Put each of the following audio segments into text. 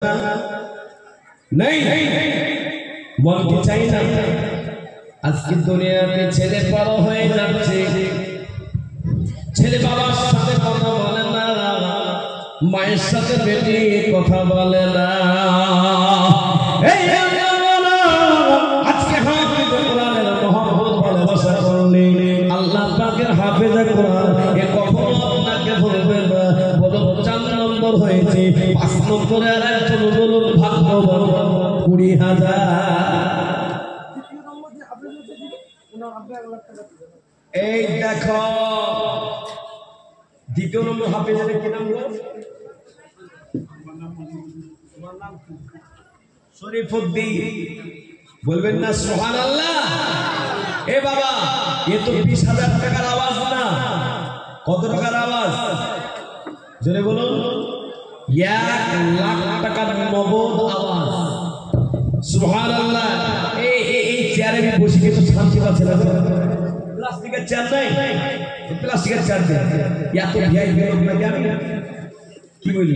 नहीं বলতে চাই না। আজকে দুনিয়াতে ছেলে বড় হয়ে যাচ্ছে, ছেলে বাবার সাথে কথা বলে না, মায়ের সাথে বেটি কথা বলে না। এই আজকে হাফেজ কোরআনের মহব্বত ভালোবাসা করলে আল্লাহ পাকের হাফেজ কোরআন এ কখনো আপনাকে বলবে না। বলো 4 নম্বর হয়েছে, 5 নম্বরে আর একজন বলুন ভাগ্যবান 20,000। এই দেখো দ্বিতীয় নম্বর হাফেজের কি নাম গো? শরীফউদ্দিন। বলবেন না সুবহানাল্লাহ? এ বাবা, এ তো 20,000 টাকার আওয়াজ না। কত টাকার আওয়াজ? জোরে বলুন। 1 লাখ টাকার নগদ আওয়াজ। সুবহানাল্লাহ। এই চেয়ারে বসে কিছু শান্তি পাচ্ছে না। প্লাস্টিকের চেয়ার নাই, প্লাস্টিকের চেয়ার দেন। এত ভিআইপি লোক না জানি কি বলি।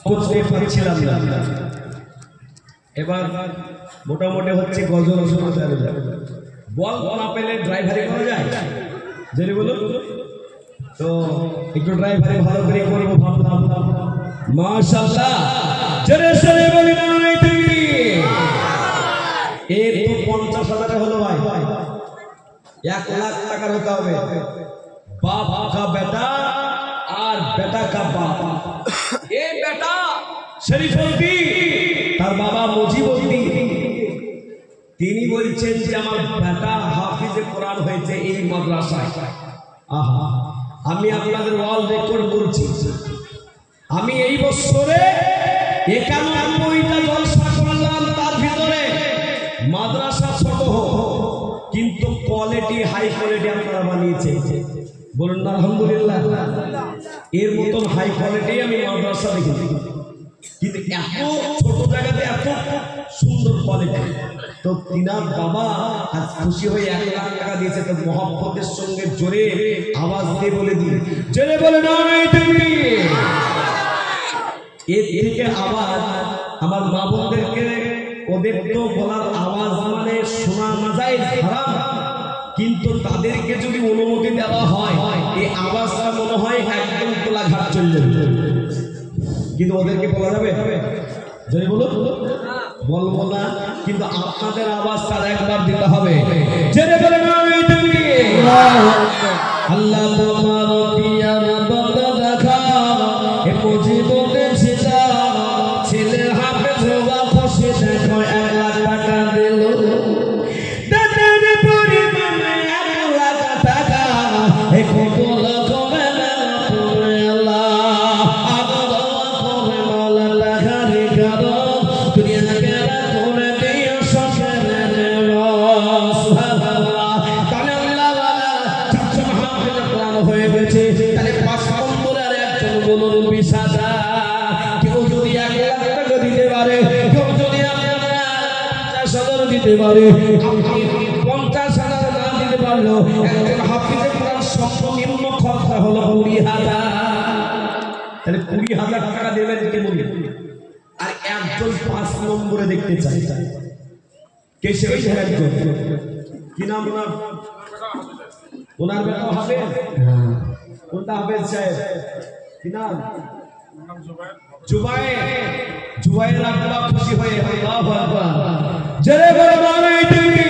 বুঝতে পারছিলাম না। এবার মোটামুটি হচ্ছে গজল বল না পেলে ড্রাইভারি করা যায়। জেনে বলুন তো একটু ড্রাইভারি ভালো করে করবো ভাবলাম। মাশাআল্লাহ। জোরে সোরে বলি না তুমি। এর তো 50,000 হলো ভাই, 1 লাখ টাকার হতে হবে। বাপ কা বেটা আর বেটা কা বাপ। এ বেটা শরীফউদ্দিন, তার বাবা মুজিবউদ্দিন, তিনি বলছেন যে আমার বেটা হাফিজে কোরআন হয়েছে এই মাদ্রাসায়। আহা, আমি আপনাদের ওয়াল রেকর্ড করছি, আমি এই বছরে 91টা জলসা করলাম। তার ভিতরে মাদ্রাসা ছোট হোক কিন্তু কোয়ালিটি হাই কোয়ালিটি আপনারা বানিয়েছে। বলুন না আলহামদুলিল্লাহ। এর মতন হাই কোয়ালিটি আমি মাদ্রাসা দেখেছি, কিন্তু এত ছোট জায়গাতে এত সুন্দর কোয়ালিটি। তো তিনার বাবা আজ খুশি হয়ে 1 লাখ টাকা দিয়েছে। তো মহব্বতের সঙ্গে জোরে আওয়াজ দিয়ে বলে দিন, জোরে বলে না তুমি। এর থেকে আওয়াজ আমার মা বোনদেরকে, ওদের তো বলার আওয়াজ মানে শোনা না যায় হারাম, কিন্তু তাদেরকে যদি অনুমতি দেওয়া হয় এই আওয়াজটা মনে হয় একদম কোলাঘাট চলে যাবে। কিন্তু ওদেরকে বলা যাবে? যদি বলুন বলবো না, কিন্তু আপনাদের আওয়াজটা একবার দিতে হবে। জেনে বলে না তুমি। আল্লাহ তোমার পিয়ার বন্দা দেখা এ মুজিবুদ্দিন ছিলা ছেলে হাফেজ হওয়া খুশি দেখো 1 লাখ টাকা দিল। দাদার পরিমাণে 1 লাখ টাকা এ কত লাখ না পড়ে আল্লাহ আল্লাহ করে মালা লাগারে করো দুনিয়া কেরা করে দিও সকের সুবহানাল্লাহ। তাহলে আল্লাহ ওয়ালা চাচা হাফেজ কোরআন হয়ে গেছে। তাহলে 5 নম্বরে আর একজন বলুন 20,000। কেউ যদি 1 লাখ টাকা দিতে পারে, কেউ যদি আপনারা 50,000 দিতে পারে, আপনি 50,000 না দিতে পারলো একজন হাফেজে কোরআন সর্বনিম্ন খরচা হলো 20,000। তাহলে 20,000 টাকা দেবেন কে বলি। আর একজন 5 নম্বরে দেখতে চাই, কে সে একজন? কি নাম ওনার? ওনার বেটা হাফেজ। কোনটা হাফেজ সাহেব? কি নাম? জুবায়ের। জুবায়ের আব্বা খুশি হয়ে আল্লাহু আকবার জোরে বলে বলে তুমি।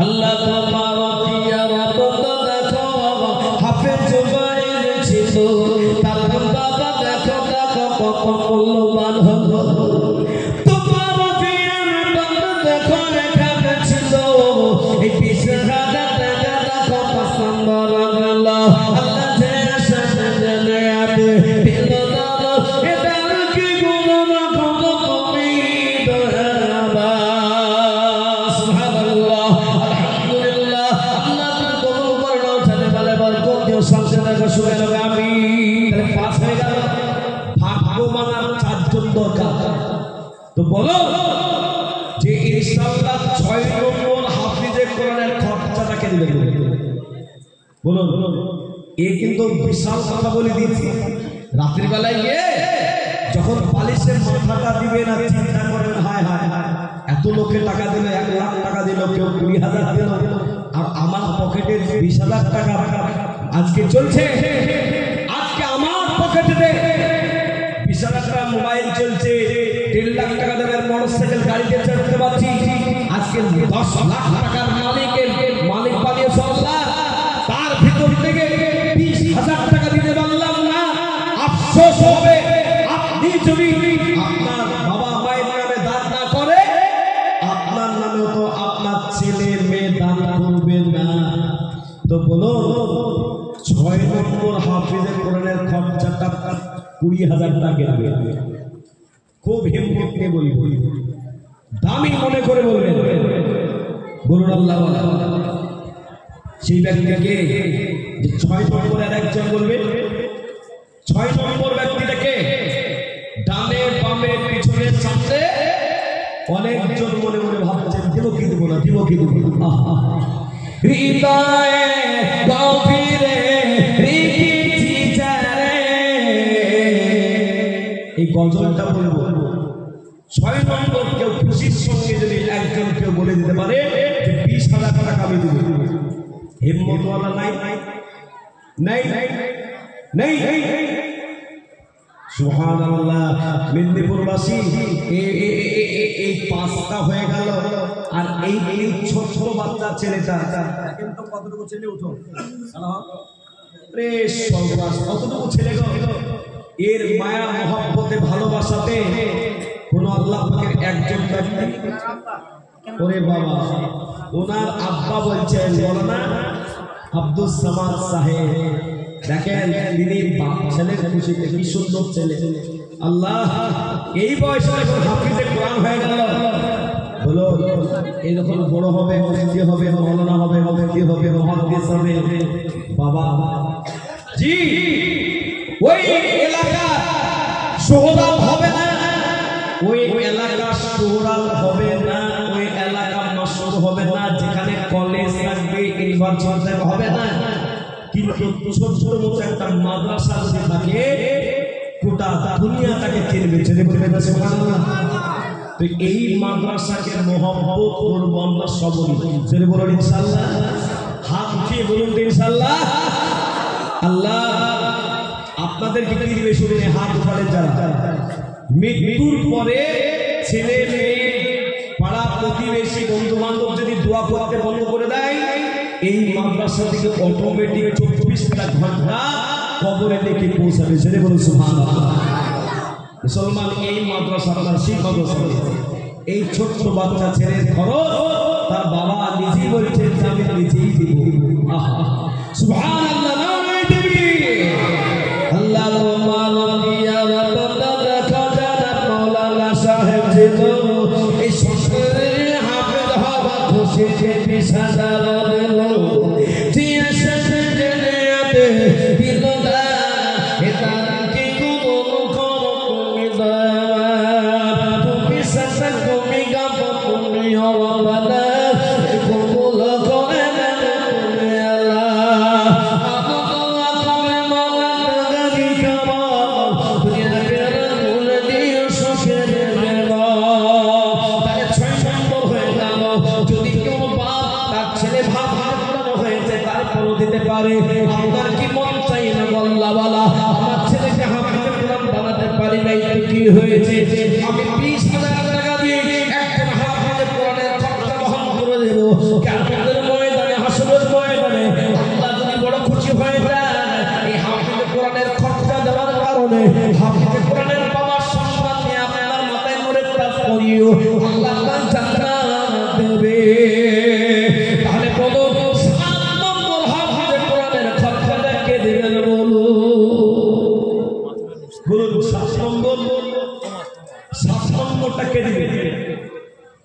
আল্লাহ তোমার পিয়ার বন্দা দেখো হাফেজ জুবায়ের ছিল, তার বাবা দেখো দেখো কত মূল্যবান হলো। তোমার পিয়ার বন্দা দেখো রেখা ছিল এই 20,000 টাকা দেখো 5 নম্বর আল্লাহ আল্লাহ যে সাথে জেনে আতে দিল দাও এটা কি গুণ না কত তুমি দয়াবা। দিবে বলুন। এ কিন্তু বিশাল কথা বলে দিয়েছি। রাত্রিবেলায় গিয়ে যখন বালিশের মাথাটা দিবে না, চিন্তা করবেন হায় হায় হায়, এত লোকে টাকা দিল, 1 লাখ টাকা দিল, কেউ 20,000 দিল, আর আমার পকেটে 20,000 টাকা আজকে চলছে। আজকে আমার পকেটে 20,000 টাকা মোবাইল চলছে, 1.5 লাখ টাকা দামের মোটরসাইকেল গাড়িতে চড়তে পারছি। আজকে 10 লাখ টাকার মালিক বানিয়েছে আল্লাহ, তার ভিতর থেকে 20,000 টাকা দিতে পারলাম না। আফসোস হবে আপনি যদি আপনার বাবা মায়ের নামে দান না করে, আপনার নামেও তো আপনার ছেলে মেয়ে দান করবে না। তো বলো 6 নম্বর হাফিজে কোরআনের খরচাটা 20,000 টাকা লাগবে। খুব হিম্মত নিয়ে বলবো, দামি মনে করে বলবেন, বলুন আল্লাহ। সেই ব্যক্তিকে যে 6 নম্বরের একজন বলবে, 6 নম্বর ব্যক্তিটাকে ডানে বামে পিছনে সামনে অনেকজন মনে মনে ভাবছেন দিব কি দিব না, দিব কি দিব না। হৃদয়ে গভীরে রেখেছি যারে, এই গজলটা বলবো। 6 নম্বর কেউ খুশির সঙ্গে যদি একজন কেউ বলে দিতে পারে যে 20,000 টাকা আমি দিব, হিম্মতওয়ালা নাই নাই নাই নাই। সুবহানাল্লাহ। মেদিনীপুরবাসী এই 5টা হয়ে গেল, আর এই ছোট বাচ্চা ছেলেটা কিন্তু কতটুকু ছেলে উঠো রে সর্বনাশ, কতটুকু ছেলে গো। এর মায়া মহব্বতে ভালোবাসাতে কোন আল্লাহ পাকের একজন ব্যক্তি, ওরে বাবা, ওনার আব্বা বলছেন মৌলানা আব্দুল সামাদ সাহেব, দেখেন তিনি ছেলের খুশিতে কি সুন্দর ছেলে। আল্লাহ এই বয়সে যখন হাফিজে কোরআন হয়ে গেল, বলো এরকম বড় হবে, মুফতি হবে, মৌলানা হবে, মুফতি হবে, মুহাদ্দিস হবে। বাবা জি, ওই এলাকা শোহরাল হবে না, ওই এলাকা শোহরাল হবে না, ওই এলাকা মশহুর হবে না, যেখানে কলেজ থাকবে, ইউনিভার্সিটি হবে না। কিন্তু ছোট মতো একটা মাদ্রাসা যদি থাকে, গোটা দুনিয়াটাকে চিনবে, ছেলে বলবে না সুবহানাল্লাহ। তো এই মাদ্রাসাকে মহব্বত করব আমরা সবাই, ছেলে বলুন ইনশাআল্লাহ। হাত উঠিয়ে বলুন ইনশাআল্লাহ। আল্লাহ আপনাদের কি দিবে শুনে হাত উঠালেন যারা। মৃত্যুর পরে ছেলে মেয়ে পাড়া প্রতিবেশী বন্ধু বান্ধব যদি দোয়া করতে বন্ধ করে দেয়, এই মাদ্রাসা থেকে অটোমেটিক 24টা ঘন্টা কবরে লিখে পৌঁছাবে, ছেলে বলুন সুবহানাল্লাহ। মুসলমান এই মাদ্রাসা আপনার শিক্ষক, এই ছোট্ট বাচ্চা ছেলের খরচ তার বাবা নিজেই বলছেন আমি নিজেই দিব। সুবহানাল্লাহ। আপনার কি মন চাই না বল্লা বলা, আমার ছেলেকে হাফিজে কোরআন বানাতে পারি নাই, কি হয়েছে? আমি 20,000 টাকা দিয়ে একজন হাফিজে কোরআনের খরচা বহন করে দেব। কিয়ামতের ময়দানে, হাসরের ময়দানে আল্লাহ যদি বড় খুশি হয়ে যায়, এই হাফিজে কোরআনের খরচা দেওয়ার কারণে হাফিজে কোরআনের বাবার সম্মান নিয়ে আপনার মাথায় মরে তাজ করিও, আল্লাহ আপনার জান্নাত দেবে। তাহলে বলো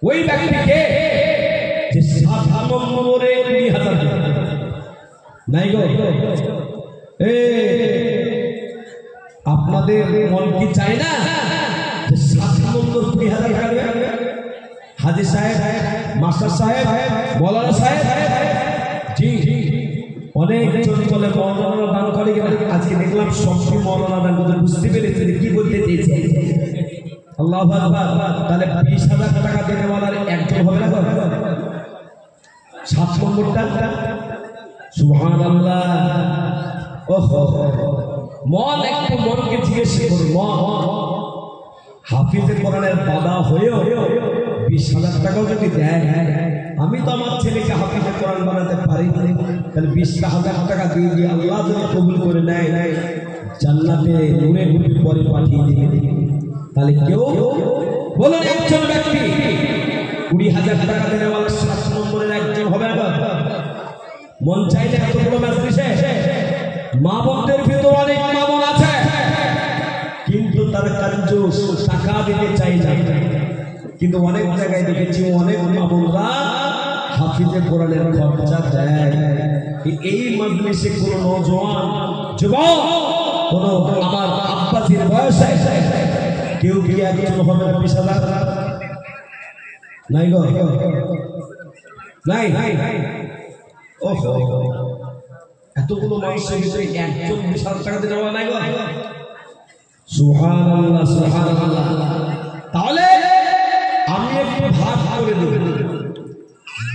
ওই ব্যক্তিকে যে 7 নম্বরে 20,000 নাই গো। আপনাদের মন কি চায় না যে 7 নম্বর 20,000 টাকা দেবে? হাজি সাহেব, মাস্টার সাহেব, মৌলানা সাহেব জি অনেকজন বলে মৌলানা দান করে, আজকে দেখলাম সবসময় মৌলানা দান করতে, বুঝতে পেরেছি কি বলতে চেয়েছে। আল্লাহু আকবার। তাহলে 20,000 টাকা দেনেওয়ালার একজন হবে না? 7 নম্বরটা সুবহানাল্লাহ। ওহো মন একটু মনকে জিজ্ঞেস করুন, মন হাফিজে কোরআনের বাবা হয়েও 20,000 টাকাও যদি দেয়, আমি তো আমার ছেলেকে হাফিজে কোরআন বানাতে পারি, তাহলে 20,000 টাকা দিয়ে দিয়ে আল্লাহ যদি কবুল করে নেয়, জান্নাতে নূরে নূরে পরে পাঠিয়ে দিবে। তাহলে কেউ বলুন একজন ব্যক্তি 20,000 টাকা দেনেওয়ালা 7 নম্বরের একজন হবে না? মন চাইলে এত বড় মাজলিসে মা বোনদের ভিতর অনেক মা বোন আছে, কিন্তু তার কাঞ্জুস, টাকা দিতে চাই না। কিন্তু অনেক জায়গায় দেখেছি অনেক মা বোনরা হাফিজে কোরআনের খরচা দেয়। এই মাজলিসে কোন নওজোয়ান যুবক, কোন আমার আব্বাসির বয়সে কেউ কি একজন হবে না 20,000? নাই গো, নাই। ওহো এতগুলো মানুষের ভিতরে একজন 20,000 টাকা দিতে পারবে নাই গো? সুবহানাল্লাহ সুবহানাল্লাহ। তাহলে আমি একটু ভাগ করে দেব,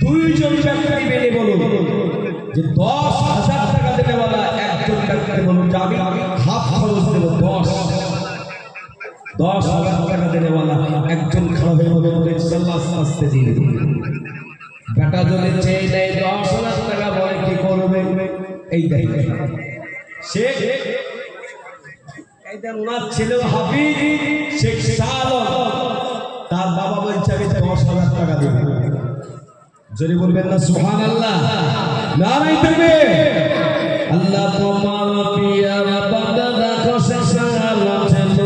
2 জন ব্যক্তি বেনে বলুন যে 10,000 টাকা দেনেওয়ালা একজন ব্যক্তি বলুন যে আমি হাফ খরচ দেব। 10,000 টাকা দেনেওয়ালা একজন খারাপ হয়ে বলবে আস্তে আস্তে দিয়ে দিন। বেটা যদি চেয়ে নেয় 10,000 টাকা, বলে কি করবে? এই দেখেন সে ওনার ছেলেও হাফিজ, শেখ সালম, তার বাবা বলছে আমি 10,000 টাকা দেব। যদি বলবেন না সুবহানাল্লাহ, নারায়ে তাকবীর। আল্লাহ তোমার পিয়ার বান্দা দেখো শেখ সালম ছিল,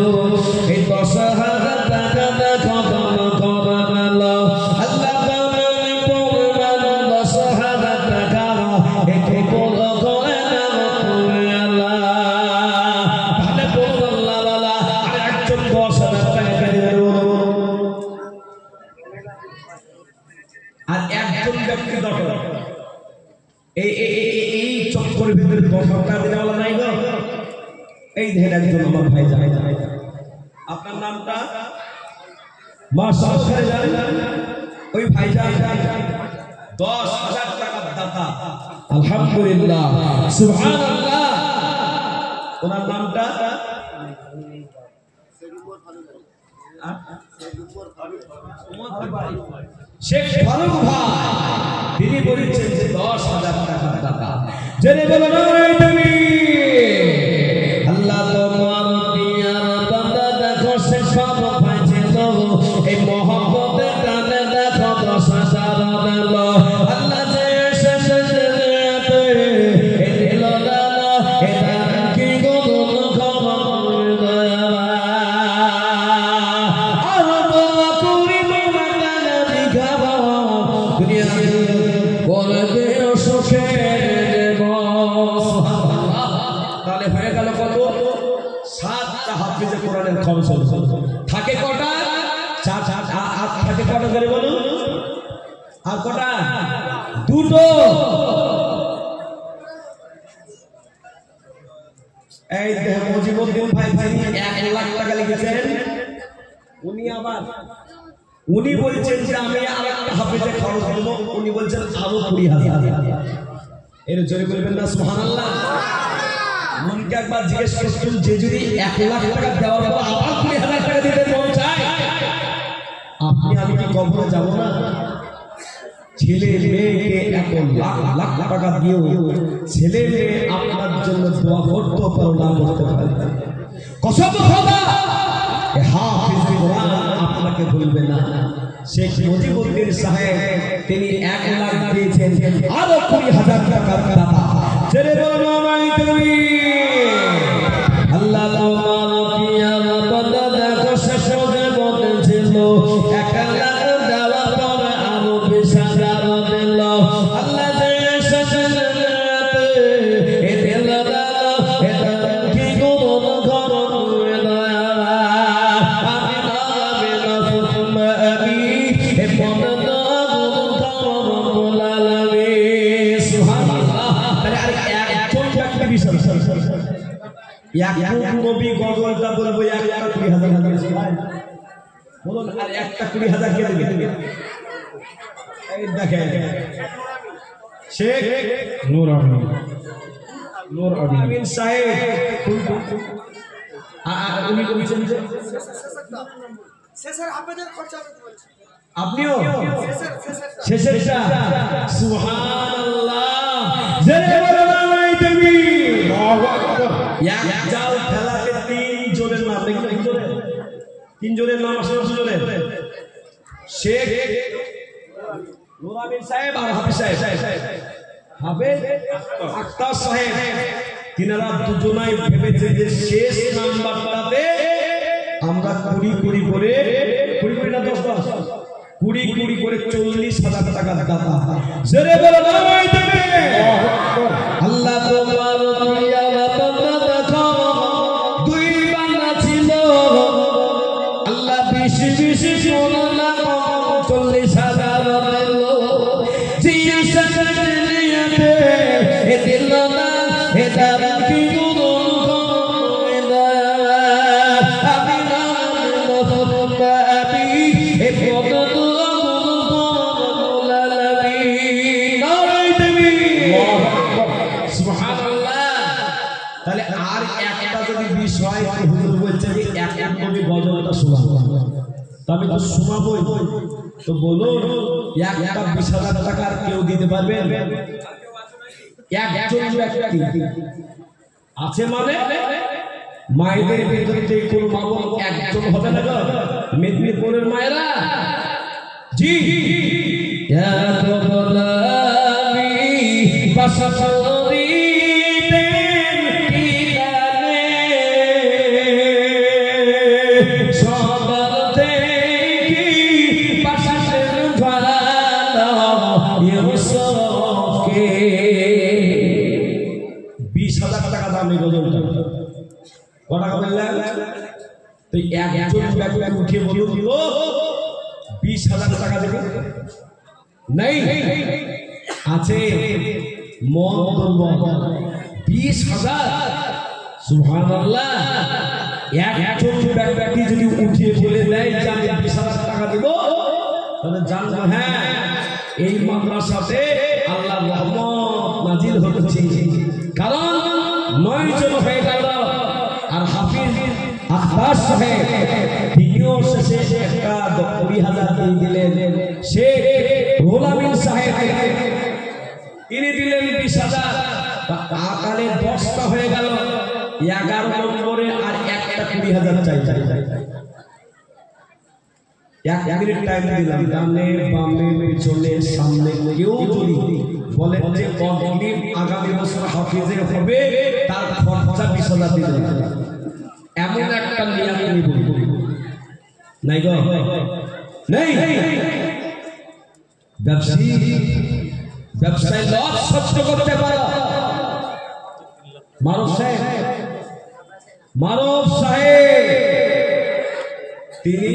এই 10,000 টাকা দেখো দান করে দিল। আল্লাহ আর একজন ব্যক্তি দরকার এই চক্করের ভিতরে 10,000 টাকা দেওয়ালা নাই গো। এই দেখেন একজন আমার ভাই যায়, আপনার নামটা মাশাআল্লাহ, ওই ভাই যায় 10,000 টাকার দাতা, আলহামদুলিল্লাহ সুবহানাল্লাহ। ওনার নামটা শেখ ফারুক ভাই, তিনি বলেছেন যে 10,000 টাকার দাতা। জেনে বলো নারায়ে তাকবীর। আল্লাহ তোমার পিয়ার বান্দা দেখো শেখ ফারুক ভাই ছিল, এই মহব্বতের টানে দেখো 10,000 দিল। আল্লাহ যে শেষ দুনিয়াতে এই দিল দানা, এটা কি গো খবর দয়া আর দোয়া করি মাতা নবী গাবা দুনিয়া বলে দিও সুখের দিবস। তাহলে হয়ে গেল কত? 7টা হাফিজে কোরআনের খরচ থাকে কটা? 4 আর থাকে কটা করে বলুন? আর কটা? 2টো। এই মুজিবউদ্দিন ভাই 1,00,000 টাকা লিখেছেন, উনি বলছেন যে আমি আর একটা হাফিজে খরচ দেব, উনি বলছেন আরো 20,000। এর জোরে বলবেন না সুবহানাল্লাহ। মনকে একবার জিজ্ঞেস করছেন যে যদি 1,00,000 টাকা দেওয়ার পর আবার 20,000 টাকা দিতে মন চায়, আপনি আমি কি কবরে যাব না? ছেলে মেয়েকে এত লাখ লাখ টাকা দিও, ছেলে মেয়ে আপনার জন্য দোয়া করতে পারো না করতে পারে, কসম খোদা হাফিজ কোরআন আপনাকে ভুলবে না। শেখ মুজিবউদ্দিন সাহেব তিনি 1,00,000 দিয়েছেন, আরো 20,000 টাকার দাতা। ছেড়ে বলো নারায়ে তাকবীর। আল্লাহ তোমার পিয়ার বান্দা দেখো শেষ জীবনে ছিল 1,00,000 দেওয়ার পরে আরো 20,000 দিল। আল্লাহ যে শেষ দুনিয়াতে এই দিল দাও, এটা কি গো ঘর সুবহানাল্লাহ। এক নবী গজলটা বলবো একটা 20,000 বলুন, আর একটা 20,000 কে দেবে? এই দেখেন শেখ নূর আমিন সাহেব, উনি বলছেন যে আপনিও শেষেরটা সুবহানাল্লাহ জেরে বলুন নাই তুমি এক জাল ফেলাতে তিনজনের নাম দেখি, তিনজনের নাম আসলে জোরে শেখ নূর আমিন সাহেব আর হাফিজ সাহেব, হাফেজ আক্তার সাহেব, তিনারা দুজনাই ভেবেছে যে শেষ নাম্বারটাতে আমরা 20 করে 20 না 10 20 করে 40,000 টাকার দাতা। জোরে বলো নাই তুমি আল্লাহ তোমার প্রিয় বান্দা দেখো, দুই বান্দা ছিল আল্লাহ 20 সোনা 40,000 দিল, জিয়া নিয়াতে এ দিল না এ দাদা কি তাহলে আর একটা যদি বিষয় হুজুর বলছে যে এক নবী গজলটা শোনাবো, তো আমি তো শোনাবোই, তো বলুন একটা 20,000 টাকা কেউ দিতে পারবে? একজন ব্যক্তি আছে মানে মায়েদের ভিতরে কোনো মা বোন একজন হবে না? মেদিনীপুরের মায়েরা জি উঠে বলুন 20,000 টাকা দেবে নাই আছে মন 20,000 সুবহানাল্লাহ। একজন ব্যক্তি যদি উঠিয়ে বলে দেয় যে আমি 20,000 টাকা দেব, তাহলে জানবো হ্যাঁ এই মাদ্রাসাতে আল্লাহর রহমত নাজিল হচ্ছে, কারণ 9 জন হয়ে গেল। আর হাফিজ আখতার সাহেব তিনিও শেষে একটা 20,000 দিলেন, শেখ নূর আমিন সাহেব তিনি দিলেন 20,000, তাহলে 10টা হয়ে গেল, 11 নম্বরে আর একটা 20,000 চাই। 1 মিনিট টাইম দিলাম, ডানে বামে পিছনে সামনে কেউ যদি বলেন যে অগ্রিম আগামী বছর হাফিজের হবে তার খরচা 20,000 দিতে হবে, এমন একটা নিয়ম নিব নাই গো নাই। ব্যবসায় লস সহ্য করতে পারো। মারুফ সাহেব তিনি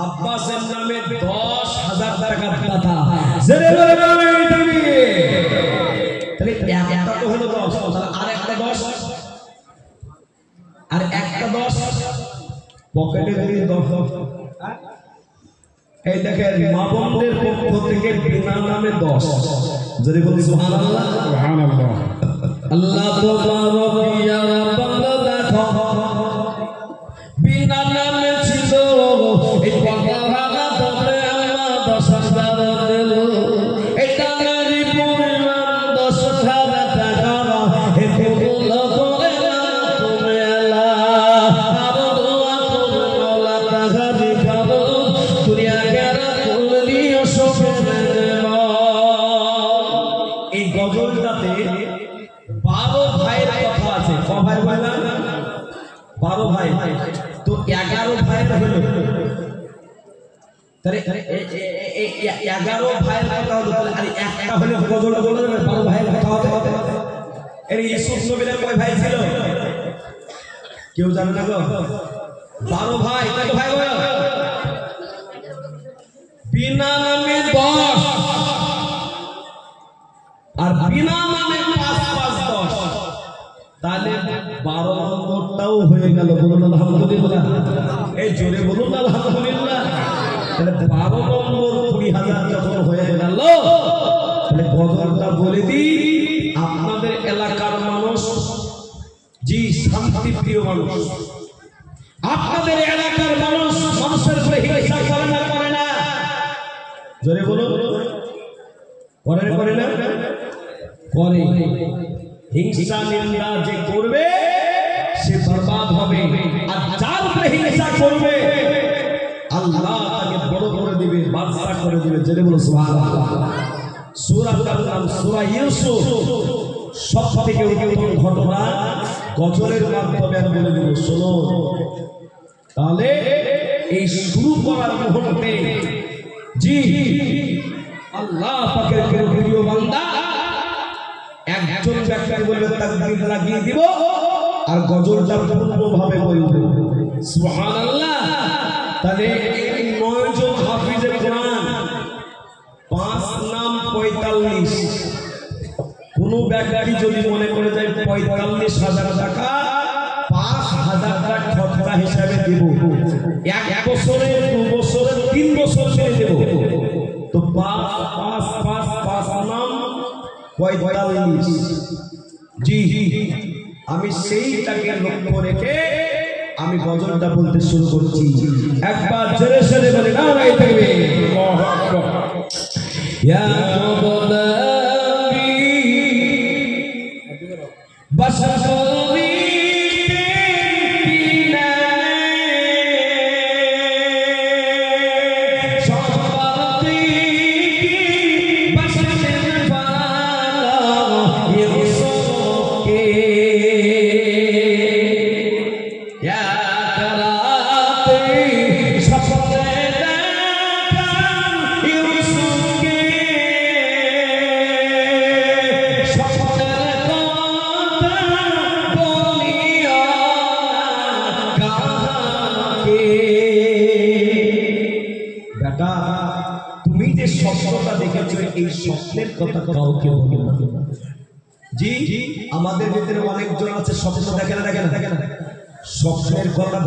আব্বাসের নামে 10,000 টাকার দাতা। তাহলে একটা তো হলো 10, আর একটা 10 আর একটা 10 পকেটে ধরে 10। এই দেখেন মা বোনদের পক্ষ থেকে বিনা নামে 10, যদি বলি সুবহানাল্লাহ সুবহানাল্লাহ। আল্লাহ তোমার প্রিয় বান্দা দেখো, বিনা নামে ছিল এই কথা ভাঙা তবে আমার 10,000 দিল, এটা নারী পরিমাণ 10,000 টাকা হে কবুল করে না তুমি আল্লাহ। আরো দোয়া করো আল্লাহ টাকা দিবাবো দুনিয়া কেরা করলিও সবে দেব। এই গজলটাতে 12 ভাইয়ের কথা আছে। ক ভাই বললাম? 12 ভাই, তো 11 ভাইয়ের হলো, তাহলে 11 ভাইয়ের কথা হলো, আর একটা হলে গজলটা বলে 12 ভাইয়ের কথা হবে। এর ইউসুফ নবীর কয় ভাই ছিল কেউ জানে না গো? 12 ভাই। কত ভাই বলো? বিনা নামে 10 আর বিনা নামে 5 5 10, তাহলে 12 নম্বরটাও হয়ে গেল। বলুন আলহামদুলিল্লাহ। এই জোরে বলুন আলহামদুলিল্লাহ। তাহলে 12 নম্বর 20,000 যখন হয়ে গেল, তাহলে গজলটা বলে দিই, আপনাদের এলাকার মানুষ, জি শান্তিপ্রিয় মানুষ, আপনাদের এলাকার মানুষ মানুষের উপরে হিংসা করে না? করে না? জোরে বলুন। করে না? করে না? করে। হিংসা নিন্দা যে করবে সে বরবাদ হবে, আর যার উপরে হিংসা করবে আল্লাহ তাকে বড় করে দিবে, বাদশা করে দিবে। জোরে বলো সুবহানাল্লাহ। সূরাটার নাম সূরা ইউসুফ। সবথেকে উত্তম ঘটনা গজলের মাধ্যমে আমি বলে দেব, শোনো। তাহলে এই শুরু করার মুহূর্তে জি আল্লাহ পাকের প্রিয় বান্দা একজন ব্যক্তি বলবে তাকবীর লাগিয়ে দিব, আর গজলটা পূর্ণভাবে বলবে সুবহানাল্লাহ। তাহলে এই 9 জন হাফিজে কোরআন, 5 নাম 45। কোন ব্যক্তি যদি মনে করে যায় 45,000 টাকা 5,000 টাকা খরচা হিসাবে দেব, 1 বছরে 2 বছরে 3 বছর ধরে দেব, তো 5 নাম 45। জি আমি সেইটাকে লক্ষ্য রেখে আমি গজলটা বলতে শুরু করছি। একবার জোরে জোরে বলে না ভাই থাকবে আল্লাহু আকবার। ইয়া নবী বাসাবি বেটা, তুমি যে স্বপ্নটা দেখেছো এই স্বপ্নের কথা কাউকে বলো না। জি আমাদের ভিতরে অনেকজন আছে স্বপ্ন দেখে না, স্বপ্নের কথা